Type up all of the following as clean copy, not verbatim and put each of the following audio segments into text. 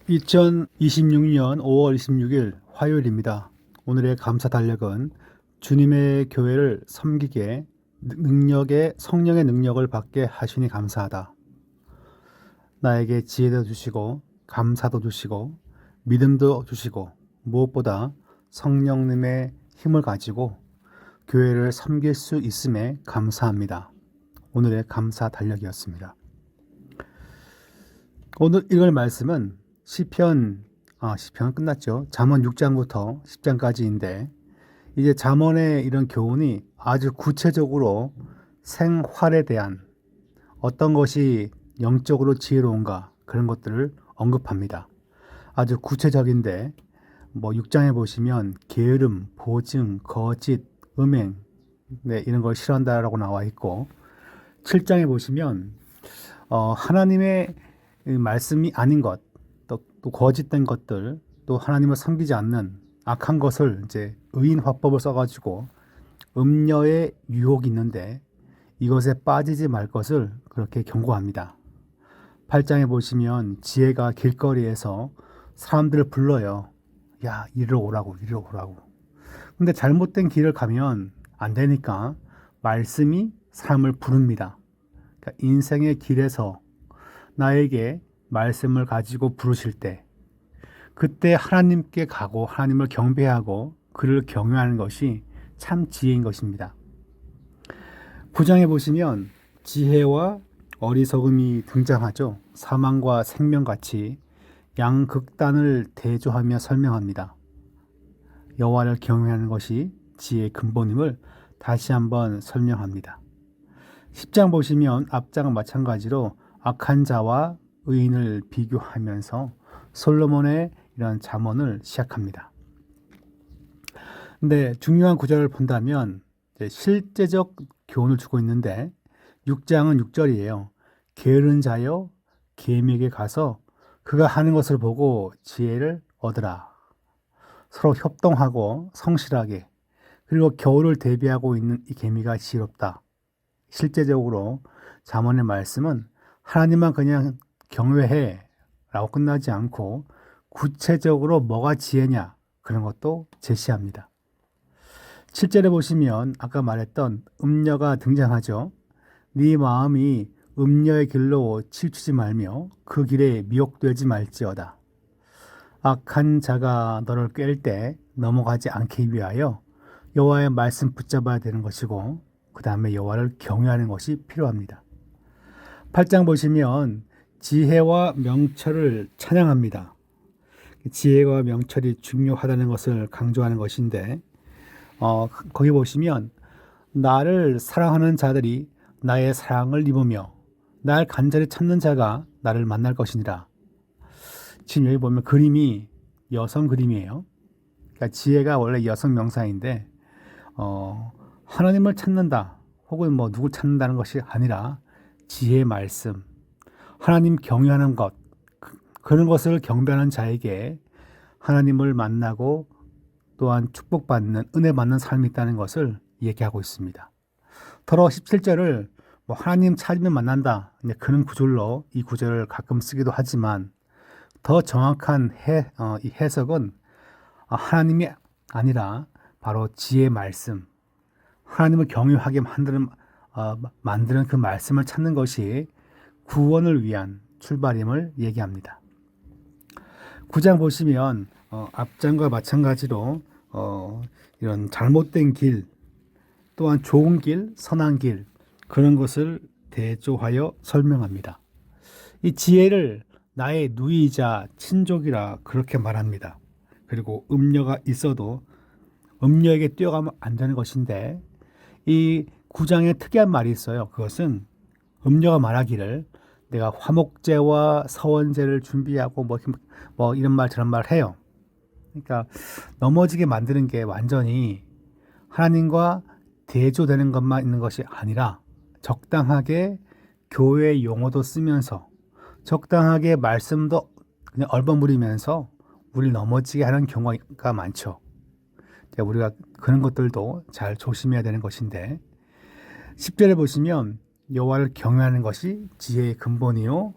2026년 5월 26일 화요일입니다. 오늘의 감사 달력은 주님의 교회를 섬기게 성령의 능력을 받게 하시니 감사하다. 나에게 지혜도 주시고 감사도 주시고 믿음도 주시고 무엇보다 성령님의 힘을 가지고 교회를 섬길 수 있음에 감사합니다. 오늘의 감사 달력이었습니다. 오늘 읽을 말씀은 시편은 끝났죠. 잠언 6장부터 10장까지인데 이제 잠언의 이런 교훈이 아주 구체적으로 생활에 대한 어떤 것이 영적으로 지혜로운가 그런 것들을 언급합니다. 아주 구체적인데 6장에 보시면 게으름, 보증, 거짓, 음행 이런 걸 싫어한다라고 나와 있고 7장에 보시면 하나님의 말씀이 아닌 것, 또 거짓된 것들, 또 하나님을 섬기지 않는 악한 것을 이제 의인 화법을 써가지고 음녀의 유혹이 있는데 이것에 빠지지 말 것을 그렇게 경고합니다. 8장에 보시면 지혜가 길거리에서 사람들을 불러요. 야, 이리로 오라고, 이리로 오라고. 근데 잘못된 길을 가면 안 되니까 말씀이 사람을 부릅니다. 그러니까 인생의 길에서 나에게 말씀을 가지고 부르실 때 그때 하나님께 가고 하나님을 경배하고 그를 경외하는 것이 참 지혜인 것입니다. 9장에 보시면 지혜와 어리석음이 등장하죠. 사망과 생명같이 양극단을 대조하며 설명합니다. 여호와를 경외하는 것이 지혜의 근본임을 다시 한번 설명합니다. 10장 보시면 앞장은 마찬가지로 악한 자와 의인을 비교하면서 솔로몬의 이런 잠언을 시작합니다. 근데 중요한 구절을 본다면 실제적 교훈을 주고 있는데 6장은 6절이에요. 게으른 자여 계미에게 가서 그가 하는 것을 보고 지혜를 얻으라. 서로 협동하고 성실하게 그리고 겨울을 대비하고 있는 이 계미가 지혜롭다. 실제적으로 잠언의 말씀은 하나님만 그냥 경외해 라고 끝나지 않고 구체적으로 뭐가 지혜냐 그런 것도 제시합니다. 7절에 보시면 아까 말했던 음녀가 등장하죠. 네 마음이 음녀의 길로 치우치지 말며 그 길에 미혹되지 말지어다. 악한 자가 너를 꿰을 때 넘어가지 않기 위하여 여호와의 말씀 붙잡아야 되는 것이고 그 다음에 여호와를 경외하는 것이 필요합니다. 8장 보시면 지혜와 명철을 찬양합니다. 지혜와 명철이 중요하다는 것을 강조하는 것인데 거기 보시면 나를 사랑하는 자들이 나의 사랑을 입으며 날 간절히 찾는 자가 나를 만날 것이니라. 지금 여기 보면 그림이 여성 그림이에요. 그러니까 지혜가 원래 여성 명사인데 하나님을 찾는다 혹은 누굴 찾는다는 것이 아니라 지혜의 말씀, 하나님 경외하는 것, 그런 것을 경배하는 자에게 하나님을 만나고 또한 축복받는, 은혜 받는 삶이 있다는 것을 얘기하고 있습니다. 더러 17절을 하나님 찾으면 만난다, 그런 구절로 이 구절을 가끔 쓰기도 하지만 더 정확한 이 해석은 하나님이 아니라 바로 지혜의 말씀, 하나님을 경외하게 만드는 그 말씀을 찾는 것이 구원을 위한 출발임을 얘기합니다. 9장 보시면 앞장과 마찬가지로 이런 잘못된 길, 또한 좋은 길, 선한 길 그런 것을 대조하여 설명합니다. 이 지혜를 나의 누이자 친족이라 그렇게 말합니다. 그리고 음녀가 있어도 음녀에게 뛰어가면 안 되는 것인데 이 9장에 특이한 말이 있어요. 그것은 음녀가 말하기를 내가 화목제와 서원제를 준비하고 이런 말 저런 말 해요. 그러니까 넘어지게 만드는 게 완전히 하나님과 대조되는 것만 있는 것이 아니라 적당하게 교회 용어도 쓰면서 적당하게 말씀도 그냥 얼버무리면서 우리를 넘어지게 하는 경우가 많죠. 우리가 그런 것들도 잘 조심해야 되는 것인데 10절에 보시면 여호와를 경외하는 것이 지혜의 근본이요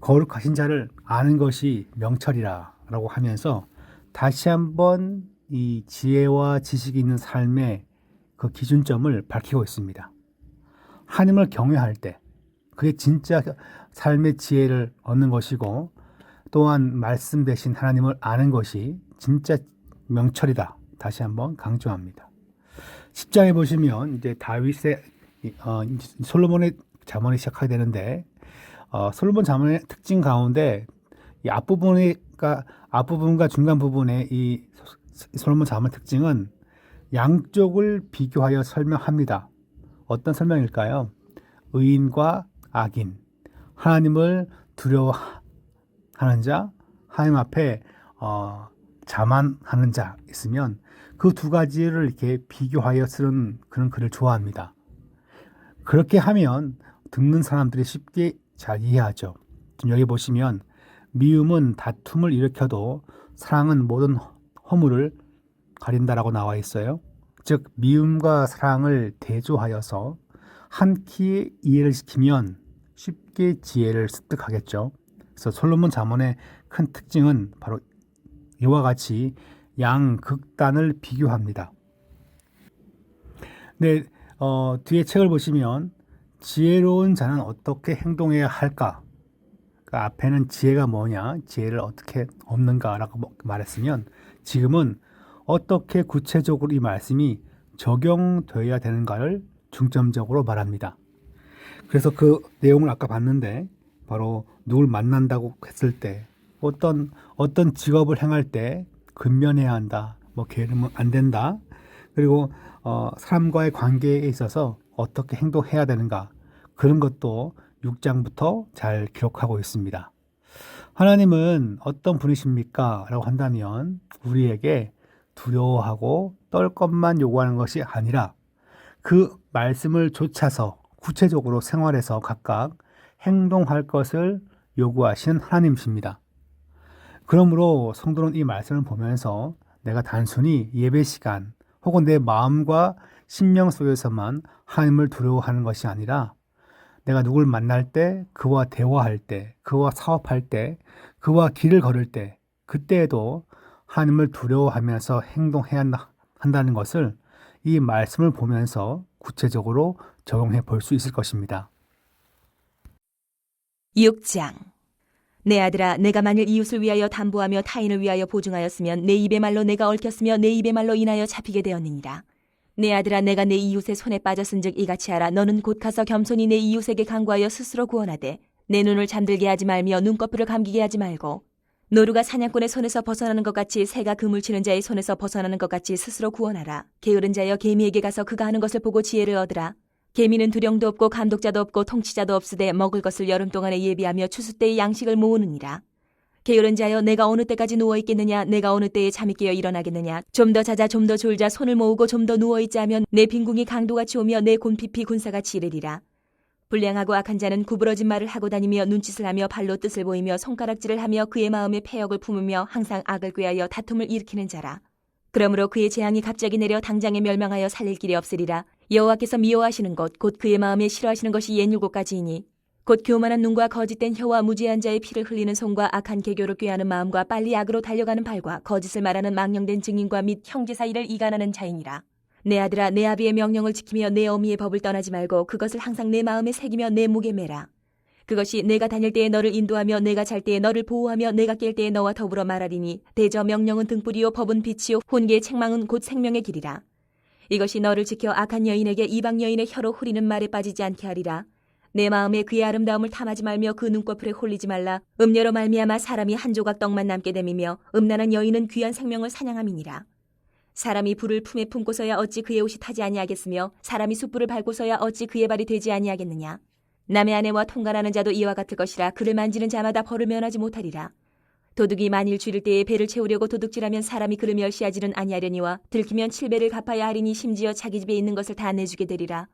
거룩하신 자를 아는 것이 명철이라 라고 하면서 다시 한번 이 지혜와 지식이 있는 삶의 그 기준점을 밝히고 있습니다. 하나님을 경외할 때 그게 진짜 삶의 지혜를 얻는 것이고, 또한 말씀 대신 하나님을 아는 것이 진짜 명철이다. 다시 한번 강조합니다. 10장에 보시면 이제 다윗의 솔로몬의 잠언이 시작하게 되는데, 솔로몬 잠언의 특징 가운데 이 앞부분과 중간 부분의 이 솔로몬 잠언 특징은 양쪽을 비교하여 설명합니다. 어떤 설명일까요? 의인과 악인, 하나님을 두려워하는 자, 하나님 앞에 자만하는 자 있으면 그 두 가지를 이렇게 비교하여 쓰는 그런 글을 좋아합니다. 그렇게 하면 듣는 사람들이 쉽게 잘 이해하죠. 지금 여기 보시면 미움은 다툼을 일으켜도 사랑은 모든 허물을 가린다라고 나와 있어요. 즉 미움과 사랑을 대조하여서 한 키의 이해를 시키면 쉽게 지혜를 습득하겠죠. 그래서 솔로몬 잠언의 큰 특징은 바로 이와 같이 양극단을 비교합니다. 네, 뒤에 책을 보시면 지혜로운 자는 어떻게 행동해야 할까? 그 앞에는 지혜가 뭐냐, 지혜를 어떻게 얻는가라고 말했으면, 지금은 어떻게 구체적으로 이 말씀이 적용되어야 되는가를 중점적으로 말합니다. 그래서 그 내용을 아까 봤는데, 바로 누굴 만난다고 했을 때, 어떤 직업을 행할 때 근면해야 한다, 뭐 게으르면 안 된다, 그리고 사람과의 관계에 있어서 어떻게 행동해야 되는가, 그런 것도 6장부터 잘 기록하고 있습니다. 하나님은 어떤 분이십니까? 라고 한다면 우리에게 두려워하고 떨 것만 요구하는 것이 아니라 그 말씀을 좇아서 구체적으로 생활에서 각각 행동할 것을 요구하시는 하나님이십니다. 그러므로 성도는 이 말씀을 보면서 내가 단순히 예배 시간 혹은 내 마음과 심령 속에서만 하나님을 두려워하는 것이 아니라 내가 누굴 만날 때, 그와 대화할 때, 그와 사업할 때, 그와 길을 걸을 때, 그때에도 하나님을 두려워하면서 행동해야 한다는 것을 이 말씀을 보면서 구체적으로 적용해 볼 수 있을 것입니다. 6장. 내 아들아, 내가 만일 이웃을 위하여 담보하며 타인을 위하여 보증하였으면 내 입의 말로 내가 얽혔으며 내 입의 말로 인하여 잡히게 되었느니라. 내 아들아, 내가 내 이웃의 손에 빠졌은즉 이같이 하라. 너는 곧 가서 겸손히 내 이웃에게 간구하여 스스로 구원하되 내 눈을 잠들게 하지 말며 눈꺼풀을 감기게 하지 말고, 노루가 사냥꾼의 손에서 벗어나는 것 같이 새가 그물 치는 자의 손에서 벗어나는 것 같이 스스로 구원하라. 게으른 자여, 개미에게 가서 그가 하는 것을 보고 지혜를 얻으라. 개미는 두령도 없고 감독자도 없고 통치자도 없으되 먹을 것을 여름 동안에 예비하며 추수 때의 양식을 모으느니라. 게으른 자여, 내가 어느 때까지 누워 있겠느냐? 내가 어느 때에 잠이 깨어 일어나겠느냐? 좀 더 자자, 좀 더 졸자. 손을 모으고 좀 더 누워 있자 하면 내 빈궁이 강도같이 오며 내 곤핍이 군사같이 이르리라. 불량하고 악한 자는 구부러진 말을 하고 다니며 눈짓을 하며 발로 뜻을 보이며 손가락질을 하며 그의 마음에 패역을 품으며 항상 악을 꾀하여 다툼을 일으키는 자라. 그러므로 그의 재앙이 갑자기 내려 당장에 멸망하여 살릴 길이 없으리라. 여호와께서 미워하시는 것, 곧 그의 마음에 싫어하시는 것이 옛 7가지이니 곧 교만한 눈과 거짓된 혀와 무지한 자의 피를 흘리는 손과 악한 계교를 꾀하는 마음과 빨리 악으로 달려가는 발과 거짓을 말하는 망령된 증인과 및 형제 사이를 이간하는 자이니라. 내 아들아, 내 아비의 명령을 지키며 내 어미의 법을 떠나지 말고 그것을 항상 내 마음에 새기며 내 목에 매라. 그것이 내가 다닐 때에 너를 인도하며 내가 잘 때에 너를 보호하며 내가 깰 때에 너와 더불어 말하리니, 대저 명령은 등불이요 법은 빛이요 혼계의 책망은 곧 생명의 길이라. 이것이 너를 지켜 악한 여인에게 이방 여인의 혀로 후리는 말에 빠지지 않게 하리라. 내 마음에 그의 아름다움을 탐하지 말며 그 눈꺼풀에 홀리지 말라. 음녀로 말미암아 사람이 한 조각 떡만 남게 됨이며 음란한 여인은 귀한 생명을 사냥함이니라. 사람이 불을 품에 품고서야 어찌 그의 옷이 타지 아니하겠으며 사람이 숯불을 밟고서야 어찌 그의 발이 되지 아니하겠느냐. 남의 아내와 통관하는 자도 이와 같을 것이라. 그를 만지는 자마다 벌을 면하지 못하리라. 도둑이 만일 줄일 때에 배를 채우려고 도둑질하면 사람이 그를 멸시하지는 아니하려니와 들키면 7배를 갚아야 하리니 심지어 자기 집에 있는 것을 다 내주게 되리라.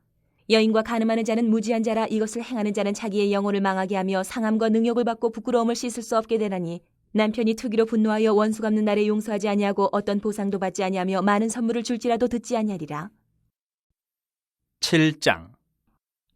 여인과 간음하는 자는 무지한 자라. 이것을 행하는 자는 자기의 영혼을 망하게 하며 상함과 능욕을 받고 부끄러움을 씻을 수 없게 되나니, 남편이 투기로 분노하여 원수 갚는 날에 용서하지 아니하고 어떤 보상도 받지 아니하며 많은 선물을 줄지라도 듣지 아니하리라. 7장.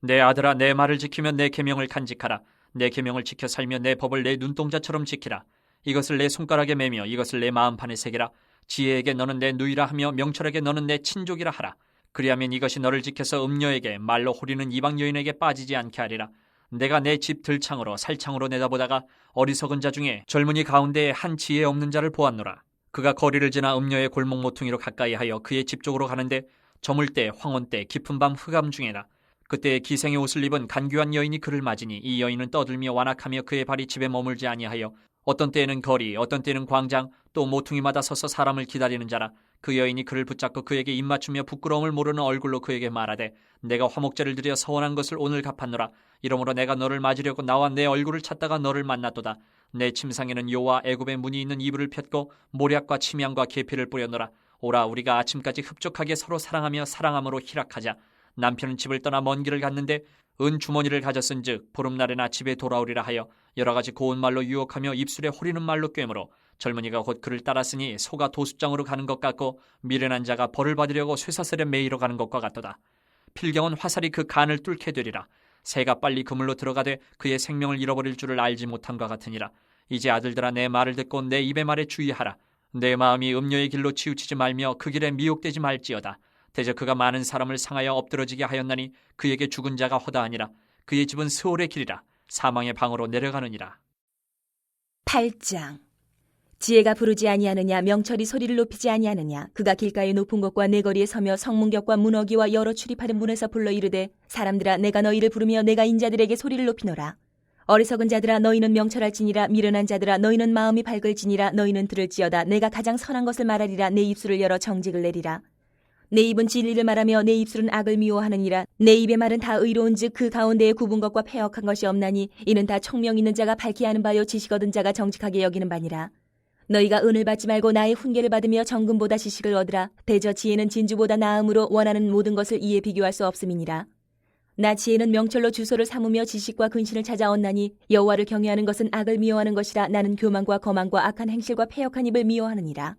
내 아들아, 내 말을 지키며 내 계명을 간직하라. 내 계명을 지켜 살며 내 법을 내 눈동자처럼 지키라. 이것을 내 손가락에 매며 이것을 내 마음판에 새기라. 지혜에게 너는 내 누이라 하며 명철에게 너는 내 친족이라 하라. 그리하면 이것이 너를 지켜서 음녀에게 말로 호리는 이방 여인에게 빠지지 않게 하리라. 내가 내 집 들창으로 살창으로 내다보다가 어리석은 자 중에 젊은이 가운데에 한 지혜 없는 자를 보았노라. 그가 거리를 지나 음녀의 골목 모퉁이로 가까이 하여 그의 집 쪽으로 가는데 저물 때 황혼 때 깊은 밤 흑암 중에나 그때 기생의 옷을 입은 간교한 여인이 그를 맞으니 이 여인은 떠들며 완악하며 그의 발이 집에 머물지 아니하여 어떤 때에는 거리 어떤 때에는 광장 또 모퉁이마다 서서 사람을 기다리는 자라. 그 여인이 그를 붙잡고 그에게 입맞추며 부끄러움을 모르는 얼굴로 그에게 말하되 내가 화목제를 드려 서원한 것을 오늘 갚았노라. 이러므로 내가 너를 맞으려고 나와 내 얼굴을 찾다가 너를 만났도다. 내 침상에는 요와 애굽의 문이 있는 이불을 폈고 모략과 침향과 계피를 뿌렸노라. 오라 우리가 아침까지 흡족하게 서로 사랑하며 사랑함으로 희락하자. 남편은 집을 떠나 먼 길을 갔는데 은 주머니를 가졌은즉 보름날에나 집에 돌아오리라 하여 여러 가지 고운 말로 유혹하며 입술에 호리는 말로 꿰므로 젊은이가 곧 그를 따랐으니 소가 도숫장으로 가는 것 같고 미련한 자가 벌을 받으려고 쇠사슬에 매이러 가는 것과 같도다. 필경은 화살이 그 간을 뚫게 되리라. 새가 빨리 그물로 들어가되 그의 생명을 잃어버릴 줄을 알지 못함과 같으니라. 이제 아들들아 내 말을 듣고 내 입의 말에 주의하라. 내 마음이 음녀의 길로 치우치지 말며 그 길에 미혹되지 말지어다. 대저 그가 많은 사람을 상하여 엎드러지게 하였나니 그에게 죽은 자가 허다하니라. 그의 집은 스올의 길이라. 사망의 방으로 내려가느니라. 8장. 지혜가 부르지 아니하느냐 명철이 소리를 높이지 아니하느냐. 그가 길가의 높은 곳과 내거리에 서며 성문격과 문어기와 여러 출입하는 문에서 불러 이르되 사람들아 내가 너희를 부르며 내가 인자들에게 소리를 높이노라. 어리석은 자들아 너희는 명철할지니라. 미련한 자들아 너희는 마음이 밝을지니라. 너희는 들을지어다. 내가 가장 선한 것을 말하리라. 내 입술을 열어 정직을 내리라. 내 입은 진리를 말하며 내 입술은 악을 미워하느니라. 내 입의 말은 다 의로운즉 그 가운데에 굽은 것과 패역한 것이 없나니 이는 다 총명 있는 자가 밝히 하는 바요 지식 얻은 자가 정직하게 여기는 바니라. 너희가 은을 받지 말고 나의 훈계를 받으며 정금보다 지식을 얻으라. 대저 지혜는 진주보다 나음으로 원하는 모든 것을 이에 비교할 수 없음이니라. 나 지혜는 명철로 주소를 삼으며 지식과 근신을 찾아 얻나니 여호와를 경외하는 것은 악을 미워하는 것이라. 나는 교만과 거만과 악한 행실과 패역한 입을 미워하느니라.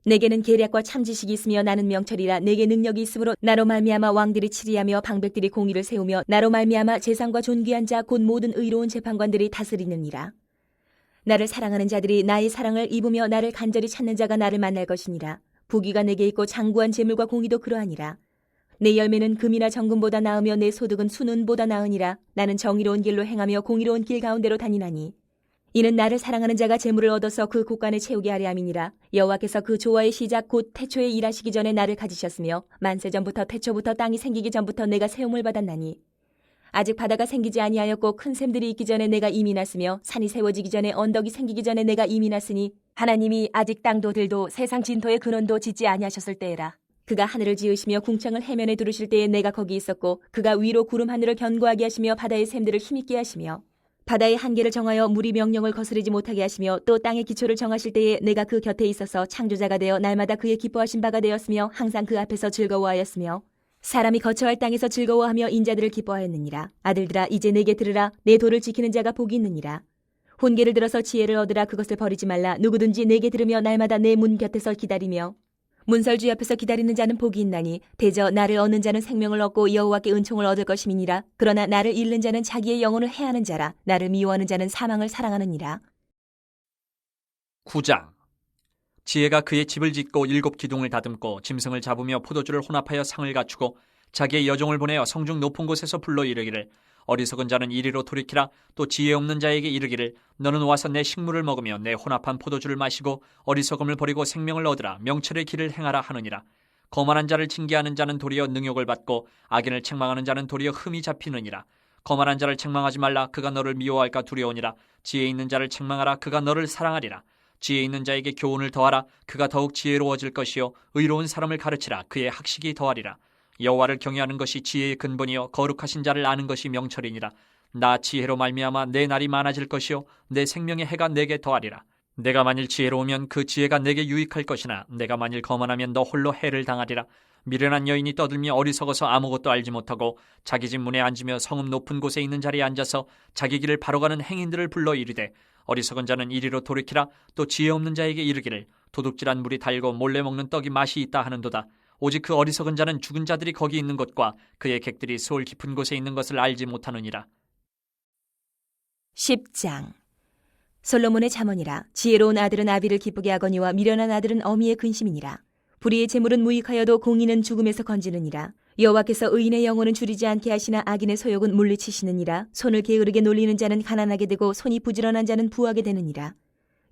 내게는 계략과 참 지식이 있으며 나는 명철이라. 내게 능력이 있으므로 나로 말미암아 왕들이 치리하며 방백들이 공의를 세우며 나로 말미암아 재상과 존귀한 자 곧 모든 의로운 재판관들이 다스리느니라. 나를 사랑하는 자들이 나의 사랑을 입으며 나를 간절히 찾는 자가 나를 만날 것이니라. 부귀가 내게 있고 장구한 재물과 공의도 그러하니라. 내 열매는 금이나 정금보다 나으며 내 소득은 순은보다 나으니라. 나는 정의로운 길로 행하며 공의로운 길 가운데로 다니나니 이는 나를 사랑하는 자가 재물을 얻어서 그 곳간을 채우게 하려 함이니라. 여호와께서 그 조화의 시작 곧 태초에 일하시기 전에 나를 가지셨으며 만세 전부터 태초부터 땅이 생기기 전부터 내가 세움을 받았나니 아직 바다가 생기지 아니하였고 큰 샘들이 있기 전에 내가 이미 났으며 산이 세워지기 전에 언덕이 생기기 전에 내가 이미 났으니 하나님이 아직 땅도 들도 세상 진토의 근원도 짓지 아니하셨을 때에라. 그가 하늘을 지으시며 궁창을 해면에 두르실 때에 내가 거기 있었고 그가 위로 구름 하늘을 견고하게 하시며 바다의 샘들을 힘있게 하시며 바다의 한계를 정하여 물이 명령을 거스르지 못하게 하시며 또 땅의 기초를 정하실 때에 내가 그 곁에 있어서 창조자가 되어 날마다 그의 기뻐하신 바가 되었으며 항상 그 앞에서 즐거워하였으며 사람이 거처할 땅에서 즐거워하며 인자들을 기뻐하였느니라. 아들들아 이제 내게 들으라. 내 도를 지키는 자가 복이 있느니라. 훈계를 들어서 지혜를 얻으라. 그것을 버리지 말라. 누구든지 내게 들으며 날마다 내 문 곁에서 기다리며 문설주 앞에서 기다리는 자는 복이 있나니 대저 나를 얻는 자는 생명을 얻고 여호와께 은총을 얻을 것임이니라. 그러나 나를 잃는 자는 자기의 영혼을 해하는 자라. 나를 미워하는 자는 사망을 사랑하느니라. 9장. 지혜가 그의 집을 짓고 7 기둥을 다듬고 짐승을 잡으며 포도주를 혼합하여 상을 갖추고 자기의 여종을 보내어 성중 높은 곳에서 불러 이르기를 어리석은 자는 이리로 돌이키라. 또 지혜 없는 자에게 이르기를 너는 와서 내 식물을 먹으며 내 혼합한 포도주를 마시고 어리석음을 버리고 생명을 얻으라. 명철의 길을 행하라 하느니라. 거만한 자를 징계하는 자는 도리어 능욕을 받고 악인을 책망하는 자는 도리어 흠이 잡히느니라. 거만한 자를 책망하지 말라. 그가 너를 미워할까 두려우니라. 지혜 있는 자를 책망하라. 그가 너를 사랑하리라. 지혜 있는 자에게 교훈을 더하라. 그가 더욱 지혜로워질 것이요 의로운 사람을 가르치라. 그의 학식이 더하리라. 여호와를 경외하는 것이 지혜의 근본이요 거룩하신 자를 아는 것이 명철이니라. 나 지혜로 말미암아 내 날이 많아질 것이요 내 생명의 해가 내게 더하리라. 내가 만일 지혜로우면 그 지혜가 내게 유익할 것이나 내가 만일 거만하면 너 홀로 해를 당하리라. 미련한 여인이 떠들며 어리석어서 아무것도 알지 못하고 자기 집 문에 앉으며 성읍 높은 곳에 있는 자리에 앉아서 자기 길을 바로 가는 행인들을 불러 이르되 어리석은 자는 이리로 돌이키라. 또 지혜 없는 자에게 이르기를 도둑질한 물이 달고 몰래 먹는 떡이 맛이 있다 하는도다. 오직 그 어리석은 자는 죽은 자들이 거기 있는 것과 그의 객들이 스올 깊은 곳에 있는 것을 알지 못하느니라. 10장. 솔로몬의 잠언이라. 지혜로운 아들은 아비를 기쁘게 하거니와 미련한 아들은 어미의 근심이니라. 불의의 재물은 무익하여도 공의는 죽음에서 건지느니라. 여호와께서 의인의 영혼은 줄이지 않게 하시나 악인의 소욕은 물리치시느니라. 손을 게으르게 놀리는 자는 가난하게 되고 손이 부지런한 자는 부하게 되느니라.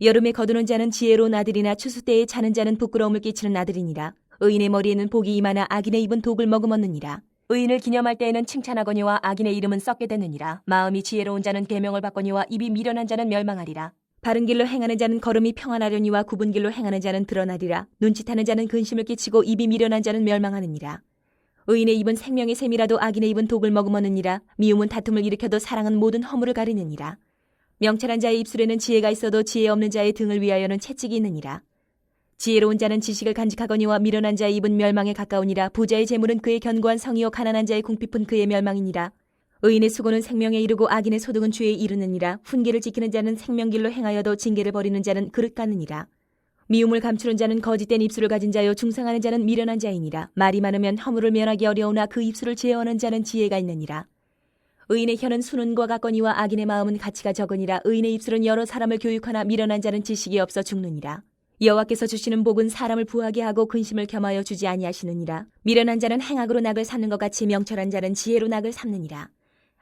여름에 거두는 자는 지혜로운 아들이나 추수 때에 자는 자는 부끄러움을 끼치는 아들이니라. 의인의 머리에는 복이 임하나 악인의 입은 독을 머금었느니라. 의인을 기념할 때에는 칭찬하거니와 악인의 이름은 썩게 되느니라. 마음이 지혜로운 자는 계명을 받거니와 입이 미련한 자는 멸망하리라. 바른 길로 행하는 자는 걸음이 평안하려니와 굽은 길로 행하는 자는 드러나리라. 눈짓하는 자는 근심을 끼치고 입이 미련한 자는 멸망하느니라. 의인의 입은 생명의 샘이라도 악인의 입은 독을 머금었느니라. 미움은 다툼을 일으켜도 사랑은 모든 허물을 가리느니라. 명철한 자의 입술에는 지혜가 있어도 지혜 없는 자의 등을 위하여는 채찍이 있느니라. 지혜로운 자는 지식을 간직하거니와 미련한 자의 입은 멸망에 가까우니라. 부자의 재물은 그의 견고한 성이요 가난한 자의 궁핍은 그의 멸망이니라. 의인의 수고는 생명에 이르고 악인의 소득은 죄에 이르느니라. 훈계를 지키는 자는 생명길로 행하여도 징계를 버리는 자는 그릇 가느니라. 미움을 감추는 자는 거짓된 입술을 가진 자요 중상하는 자는 미련한 자이니라. 말이 많으면 허물을 면하기 어려우나 그 입술을 제어하는 자는 지혜가 있느니라. 의인의 혀는 순은과 같거니와 악인의 마음은 가치가 적으니라. 의인의 입술은 여러 사람을 교육하나 미련한 자는 지식이 없어 죽느니라. 여호와께서 주시는 복은 사람을 부하게 하고 근심을 겸하여 주지 아니하시느니라. 미련한 자는 행악으로 낙을 삼는 것 같이 명철한 자는 지혜로 낙을 삼느니라.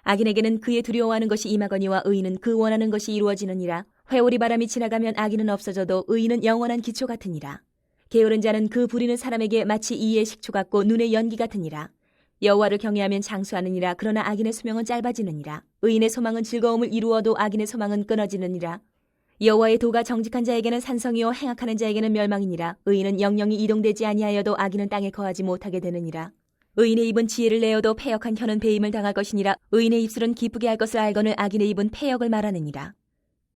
악인에게는 그의 두려워하는 것이 임하거니와 의인은 그 원하는 것이 이루어지느니라. 회오리 바람이 지나가면 악인은 없어져도 의인은 영원한 기초 같으니라. 게으른 자는 그 부리는 사람에게 마치 이의 식초 같고 눈의 연기 같으니라. 여호와를 경외하면 장수하느니라. 그러나 악인의 수명은 짧아지느니라. 의인의 소망은 즐거움을 이루어도 악인의 소망은 끊어지느니라. 여호와의 도가 정직한 자에게는 산성이요 행악하는 자에게는 멸망이니라. 의인은 영영이 이동되지 아니하여도 악인은 땅에 거하지 못하게 되느니라. 의인의 입은 지혜를 내어도 패역한 혀는 배임을 당할 것이니라. 의인의 입술은 기쁘게 할 것을 알거늘 악인의 입은 패역을 말하느니라.